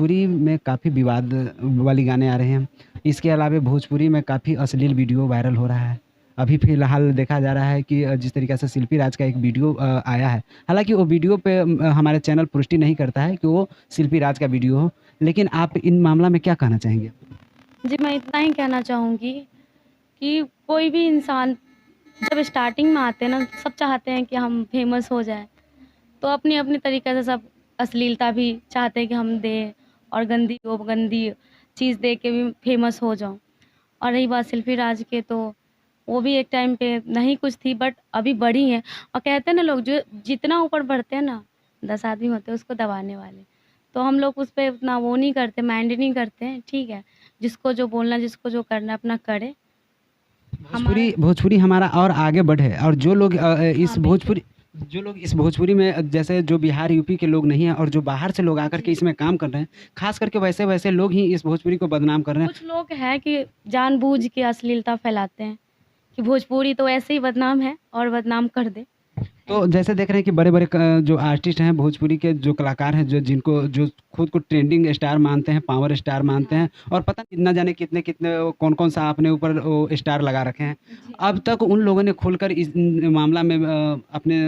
भोजपुरी में काफ़ी विवाद वाली गाने आ रहे हैं। इसके अलावा भोजपुरी में काफ़ी अश्लील वीडियो वायरल हो रहा है। अभी फ़िलहाल देखा जा रहा है कि जिस तरीक़े से शिल्पी राज का एक वीडियो आया है। हालाँकि वो वीडियो पे हमारे चैनल पुष्टि नहीं करता है कि वो शिल्पी राज का वीडियो हो। लेकिन आप इन मामला में क्या कहना चाहेंगे? जी, मैं इतना ही कहना चाहूँगी कि कोई भी इंसान जब स्टार्टिंग में आते हैं ना, सब चाहते हैं कि हम फेमस हो जाएँ। तो अपनी-अपनी तरीक़े से सब अश्लीलता भी चाहते हैं कि हम दें और गंदी चीज़ दे के भी फेमस हो जाऊँ। और रही बात शिल्पी राज के, तो वो भी एक टाइम पे नहीं कुछ थी, बट अभी बढ़ी हैं। और कहते हैं ना लोग, जो जितना ऊपर बढ़ते हैं ना, 10 आदमी होते हैं उसको दबाने वाले। तो हम लोग उस पे उतना वो नहीं करते, माइंड नहीं करते हैं, ठीक है। जिसको जो बोलना, जिसको जो करना है अपना करे। हमारा भोजपुरी हमारा और आगे बढ़े और जो लोग हाँ, बिल्कुल। इस भोजपुरी में जैसे जो बिहार, यूपी के लोग नहीं हैं और जो बाहर से लोग आकर के जी। इसमें काम कर रहे हैं, ख़ास करके वैसे लोग ही इस भोजपुरी को बदनाम कर रहे हैं। कुछ लोग हैं कि जानबूझ के अश्लीलता फैलाते हैं कि भोजपुरी तो ऐसे ही बदनाम है और बदनाम कर दे। है तो कि जैसे देख रहे हैं कि बड़े-बड़े जो आर्टिस्ट हैं भोजपुरी के, जो कलाकार हैं, जो खुद को ट्रेंडिंग स्टार मानते हैं, पावर स्टार मानते हाँ, हैं और पता नहीं ना जाने कितने-कितने कौन-कौन सा अपने ऊपर वो स्टार लगा रखे हैं। जी। अब तक उन लोगों ने खुलकर इस मामला में अपने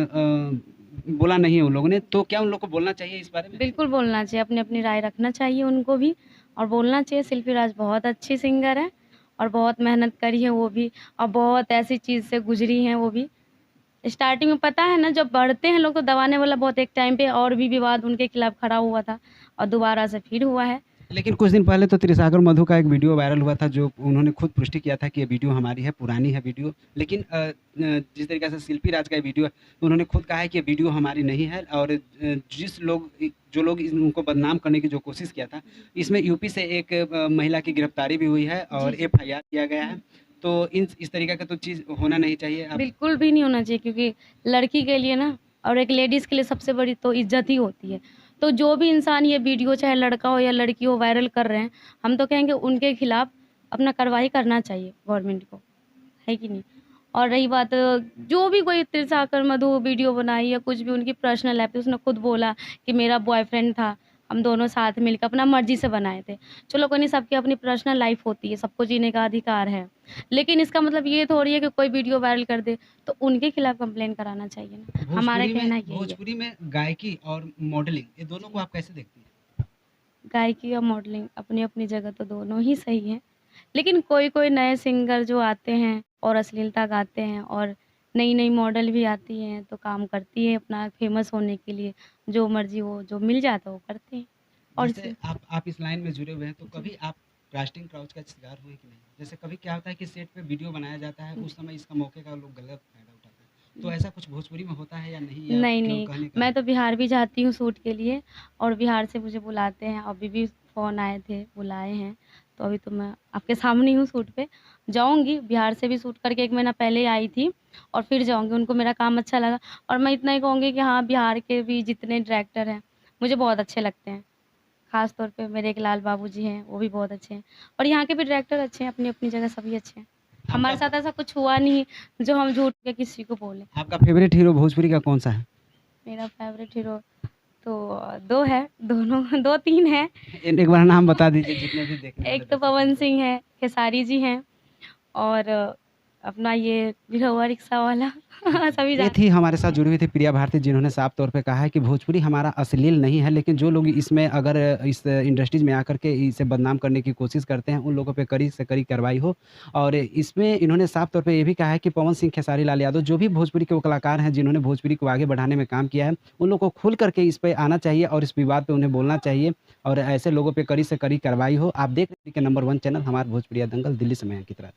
बोला नहीं है उन लोगों ने, तो क्या उन लोगों को बोलना चाहिए इस बारे में? बिल्कुल बोलना चाहिए, अपनी-अपनी राय रखना चाहिए उनको भी और बोलना चाहिए। शिल्पी राज बहुत अच्छी सिंगर है और बहुत मेहनत करी है वो भी, और बहुत ऐसी चीज़ से गुज़री हैं वो भी। स्टार्टिंग में पता है ना, जब बढ़ते हैं लोग तो दबाने वाला बहुत, एक टाइम पे और भी विवाद उनके खिलाफ खड़ा हुआ था और दोबारा से फिर हुआ है। लेकिन कुछ दिन पहले तो त्रिसागर मधु का एक वीडियो वायरल हुआ था, जो उन्होंने खुद पुष्टि किया था कि ये वीडियो हमारी है, पुरानी है वीडियो। लेकिन जिस तरीके से शिल्पी राज का ये वीडियो है, उन्होंने खुद कहा है कि ये वीडियो हमारी नहीं है और जो लोग उनको बदनाम करने की जो कोशिश किया था, इसमें यूपी से एक महिला की गिरफ्तारी भी हुई है जी, और जी। एफआईआर किया गया है। तो इस तरीके का तो चीज़ होना नहीं चाहिए। आप बिल्कुल भी नहीं होना चाहिए, क्योंकि लड़की के लिए ना, और एक लेडीज़ के लिए सबसे बड़ी तो इज़्ज़त ही होती है। तो जो भी इंसान ये वीडियो, चाहे लड़का हो या लड़की हो, वायरल कर रहे हैं, हम तो कहेंगे उनके खिलाफ अपना कार्रवाई करना चाहिए गवर्नमेंट को, है कि नहीं? और रही बात, जो भी कोई तिरसाकर मधु वीडियो बनाई या कुछ भी उनकी पर्सनल लाइफ़ है, उसने खुद बोला कि मेरा बॉयफ्रेंड था, हम दोनों साथ मिलकर अपना मर्ज़ी से बनाए थे। चलो कोई नहीं, सबकी अपनी पर्सनल लाइफ़ होती है, सबको जीने का अधिकार है। लेकिन इसका मतलब ये थोड़ी है कि कोई वीडियो वायरल कर दे तो उनके खिलाफ कंप्लेन कराना चाहिए ना। हमारा कहना यही है। भोजपुरी में गायकी और मॉडलिंग, ये दोनों को जी। आप कैसे देखती हैं? गायकी और मॉडलिंग अपनी-अपनी जगह तो दोनों ही सही हैं। लेकिन कोई-कोई नए सिंगर जो आते हैं और अश्लीलता गाते हैं, और नई-नई मॉडल भी आती हैं तो काम करती हैं अपना फेमस होने के लिए, जो मर्ज़ी हो, जो मिल जाता है वो करते हैं। और जैसे आप इस लाइन में जुड़े हुए हैं, तो जी, कभी आप कास्टिंग काउच का शिकार हुए कि नहीं? जैसे कभी क्या होता है कि सेट पे वीडियो बनाया जाता है, उस जी। समय इसका मौके का लोग गलत फ़ायदा उठाते हैं। तो ऐसा कुछ भोजपुरी में होता है या नहीं, या नहीं, केवल नहीं। कहने का? मैं तो बिहार भी जाती हूँ शूट के लिए, और बिहार से मुझे बुलाते हैं। अभी भी फ़ोन आए थे, बुलाए हैं। तो अभी तो मैं आपके सामने ही हूँ शूट पे। जाऊँगी, बिहार से भी शूट करके 1 महीना पहले ही आई थी और फिर जाऊँगी। उनको मेरा काम अच्छा लगा, और मैं इतना ही कहूँगी कि हाँ, बिहार के भी जितने डायरेक्टर हैं, मुझे बहुत अच्छे लगते हैं। ख़ास तौर पे मेरे एक लाल बाबू जी हैं, वो भी बहुत अच्छे हैं। और यहाँ के भी डायरेक्टर अच्छे हैं, अपनी-अपनी जगह सभी अच्छे हैं। हमारे आपका साथ ऐसा कुछ हुआ नहीं, जो हम झूठ के किसी को बोलें। आपका फ़ेवरेट हीरो भोजपुरी का कौन-सा है? मेरा फ़ेवरेट हीरो तो 2 है, दोनों 2-3 हैं। एक बार नाम बता दीजिए, जितने भी देखने वाले एक तो दर्शक पवन हैं। सिंह है, खेसारी जी हैं, और अपना ये बिरहुआ रिक्शा वाला सभी ये जानते थी हमारे साथ जुड़ी हुई थी प्रिया भारती, जिन्होंने साफ तौर पे कहा है कि भोजपुरी हमारा अश्लील नहीं है, लेकिन जो लोग इसमें अगर इस इंडस्ट्रीज़ में आकर के इसे बदनाम करने की कोशिश करते हैं, उन लोगों पे कड़ी से कड़ी कार्रवाई हो। और इसमें इन्होंने साफ तौर पे ये भी कहा है कि पवन सिंह, खेसारी लाल यादव, जो भी भोजपुरी के वो कलाकार हैं, जिन्होंने भोजपुरी को आगे बढ़ाने में काम किया है, उन लोगों को खुल करके इस पे आना चाहिए और इस विवाद पे उन्हें बोलना चाहिए और ऐसे लोगों पे कड़ी से कड़ी कार्रवाई हो। आप देख रहे हैं कि नंबर 1 चैनल हमारा भोजपुरिया दंगल, दिल्ली से मैं अंकित राज।